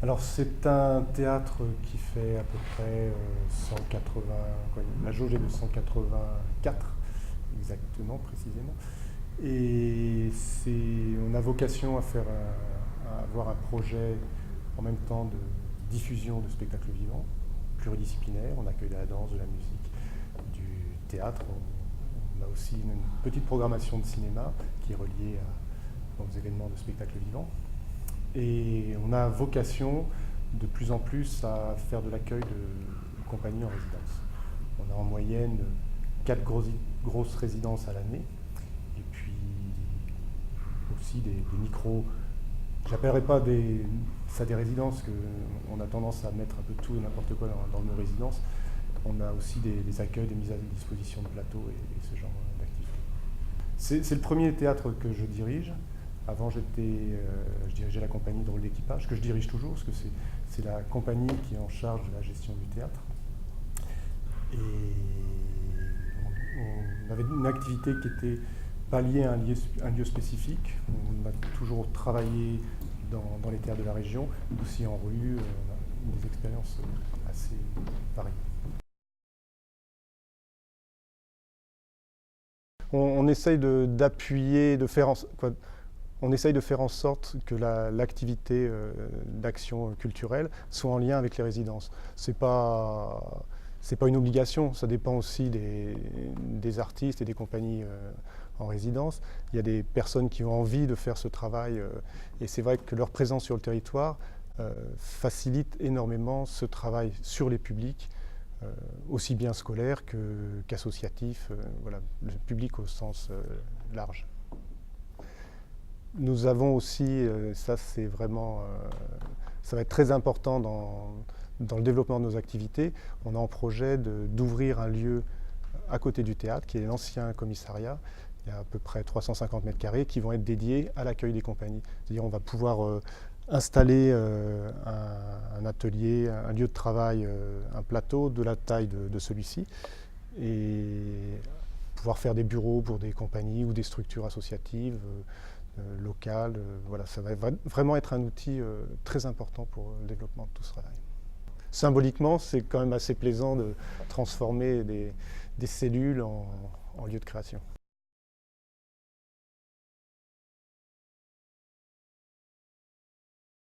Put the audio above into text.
Alors c'est un théâtre qui fait à peu près 180, la jauge est de 184 exactement, précisément. Et on a vocation à avoir un projet en même temps de diffusion de spectacles vivants, pluridisciplinaire. On accueille de la danse, de la musique, du théâtre. On a aussi une petite programmation de cinéma qui est reliée aux événements de spectacles vivants. Et on a vocation de plus en plus à faire de l'accueil de compagnies en résidence. On a en moyenne 4 grosses résidences à l'année, et puis aussi des micros. Je n'appellerai pas ça des résidences, qu'on a tendance à mettre un peu tout et n'importe quoi dans nos résidences. On a aussi des accueils, des mises à disposition de plateaux et ce genre d'activités. C'est le premier théâtre que je dirige. Avant, je dirigeais la compagnie Drôle d'équipage, que je dirige toujours, parce que c'est la compagnie qui est en charge de la gestion du théâtre. Et on avait une activité qui n'était pas liée à un lieu spécifique. On a toujours travaillé dans les théâtres de la région, aussi en rue. On a des expériences assez variées. On essaye d'appuyer, on essaye de faire en sorte que l'activité d'action culturelle soit en lien avec les résidences. C'est pas une obligation, ça dépend aussi des artistes et des compagnies en résidence. Il y a des personnes qui ont envie de faire ce travail et c'est vrai que leur présence sur le territoire facilite énormément ce travail sur les publics, aussi bien scolaire qu'associatif, voilà, le public au sens large. Nous avons aussi, ça c'est vraiment, ça va être très important dans le développement de nos activités, on a en projet d'ouvrir un lieu à côté du théâtre, qui est l'ancien commissariat. Il y a à peu près 350 mètres carrés qui vont être dédiés à l'accueil des compagnies. C'est-à-dire on va pouvoir installer un atelier, un lieu de travail, un plateau de la taille de celui-ci, et pouvoir faire des bureaux pour des compagnies ou des structures associatives locales. Voilà, ça va vraiment être un outil très important pour le développement de tout ce travail. Symboliquement, c'est quand même assez plaisant de transformer des cellules en lieu de création.